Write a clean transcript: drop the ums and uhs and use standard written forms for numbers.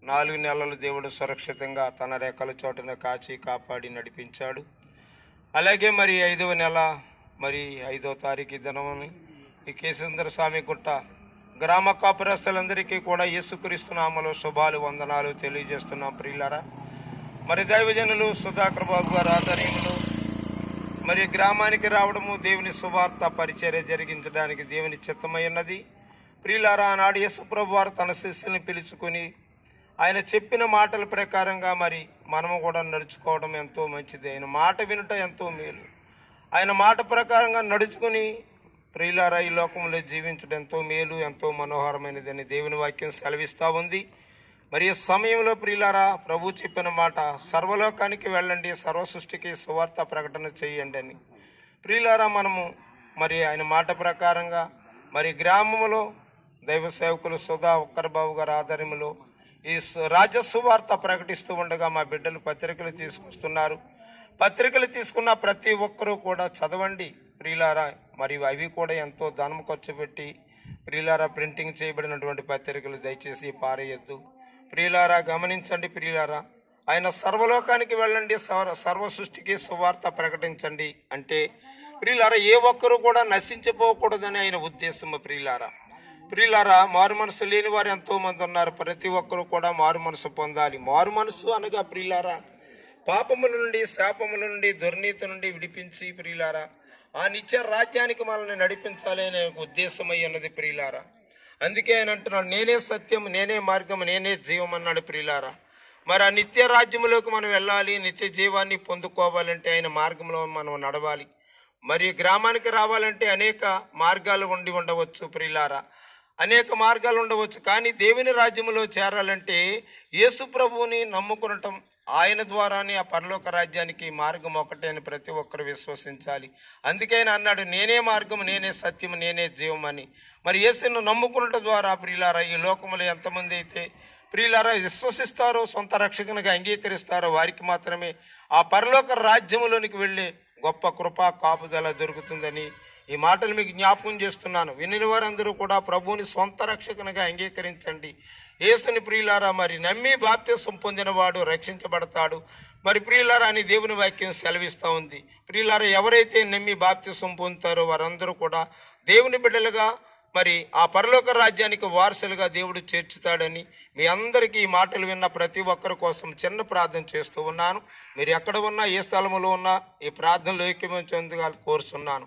4 నెలలు దేవుడు సురక్షితంగా తన రెక్కల చోటున కాచి కాపాడి నడిపించాడు. అలాగే మరి 5వ నెల మరి 5వ తారీఖు దినమని ఈ కేశేంద్ర స్వామి గుట్ట గ్రామ కాపురస్తులందరికీ కూడా యేసుక్రీస్తు నామములో శుభాలు వందనాలు తెలియజేస్తున్నాం. ప్రియులారా, మరి దైవజనులు సుధాకర్ బాబు గారు ఆధ్వర్యంలో మరి గ్రామానికి రావడము దేవుని సువార్త పరిచర్య జరిగించడానికి దేవుని చిత్తమై ఉన్నది. ప్రియులారా, ఆనాడు యేసుప్రభు వారు తన శిష్యుల్ని పిలుచుకొని ఆయన చెప్పిన మాటల ప్రకారంగా మరి మనము కూడా నడుచుకోవడం ఎంతో మంచిది. ఆయన మాట వినుట ఎంతో మేలు. ఆయన మాట ప్రకారంగా నడుచుకుని ప్రియులారా ఈ లోకంలో జీవించడం ఎంతో మేలు, ఎంతో మనోహరమైనదని దేవుని వాక్యం సెలవిస్తూ ఉంది. మరి ఈ సమయంలో ప్రియులారా, ప్రభు చెప్పిన మాట సర్వలోకానికి వెళ్ళండి, సర్వ సృష్టికి సువార్త ప్రకటన చేయండి అని. ప్రియులారా, మనము మరి ఆయన మాట ప్రకారంగా మరి గ్రామంలో దైవ సేవకులు సుధా ఒక్కరబాబు గారి ఆధ్వర్యంలో ఈ రాజ్య సువార్త ప్రకటిస్తూ ఉండగా మా బిడ్డలు పత్రికలు తీసుకొస్తున్నారు. పత్రికలు తీసుకున్న ప్రతి ఒక్కరూ కూడా చదవండి ప్రియులారా. మరి అవి కూడా ఎంతో ధనం ఖర్చు పెట్టి ప్రియులారా ప్రింటింగ్ చేయబడినటువంటి పత్రికలు దయచేసి పారేయద్దు. ప్రియులారా గమనించండి. ప్రియులారా, ఆయన సర్వలోకానికి వెళ్ళండి, సర్వ సృష్టికి సువార్త ప్రకటించండి అంటే ప్రియులారా ఏ ఒక్కరూ కూడా నశించిపోకూడదని ఆయన ఉద్దేశం. ప్రియులారా, మారు మనసు లేని వారు ఎంతో మంది ఉన్నారు. ప్రతి ఒక్కరూ కూడా మారు మనసు పొందాలి. మారు మనసు అనగా ప్రియులారా పాపముల నుండి, శాపముల నుండి, దుర్నీతి నుండి విడిపించి ప్రియులారా ఆ నిత్య రాజ్యానికి మనల్ని నడిపించాలి అనే ఉద్దేశమై ఉన్నది. ప్రియులారా, అందుకే ఆయన అంటున్నాడు, నేనే సత్యం, నేనే మార్గం, నేనే జీవం అన్నాడు. ప్రియులారా, మరి ఆ నిత్య రాజ్యంలోకి మనం వెళ్ళాలి, నిత్య జీవాన్ని పొందుకోవాలంటే ఆయన మార్గంలో మనం నడవాలి. మరి గ్రామానికి రావాలంటే అనేక మార్గాలు ఉండవచ్చు. ప్రియులారా, అనేక మార్గాలు ఉండవచ్చు. కానీ దేవుని రాజ్యంలో చేరాలంటే యేసు ప్రభువుని నమ్ముకునటం, ఆయన ద్వారానే ఆ పరలోక రాజ్యానికి మార్గం ఒకటే అని ప్రతి ఒక్కరు విశ్వసించాలి. అందుకే ఆయన అన్నాడు, నేనే మార్గం, నేనే సత్యం, నేనే జీవం అని. మరి యేసును నమ్ముకునటం ద్వారా ప్రియులారా ఈ లోకంలో ఎంతమంది అయితే ప్రియులారా విశ్వసిస్తారో, సొంత రక్షకునిగా అంగీకరిస్తారో వారికి మాత్రమే ఆ పరలోక రాజ్యంలోనికి వెళ్ళే గొప్ప కృపా కాపుదల దొరుకుతుందని ఈ మాటలు మీకు జ్ఞాపకం చేస్తున్నాను. విని వారందరూ కూడా ప్రభువుని సొంత రక్షకునిగా అంగీకరించండి. యేసుని ప్రియులారా మరి నమ్మి బాప్తిసం పొందినవాడు రక్షించబడతాడు. మరి ప్రియులారా అని దేవుని వాక్యం సెలవిస్తూ ఉంది. ప్రియులారా ఎవరైతే నమ్మి బాప్తిసం పొందుతారో వారందరూ కూడా దేవుని బిడ్డలుగా మరి ఆ పరలోక రాజ్యానికి వారసులుగా దేవుడు చేర్చుతాడని మీ అందరికీ ఈ మాటలు విన్న ప్రతి ఒక్కరి కోసం చిన్న ప్రార్థన చేస్తూ ఉన్నాను. మీరు ఎక్కడ ఉన్నా, ఏ స్థలంలో ఉన్నా ఈ ప్రార్థనలో ఐక్యమత్యంగా కోరుతున్నాను.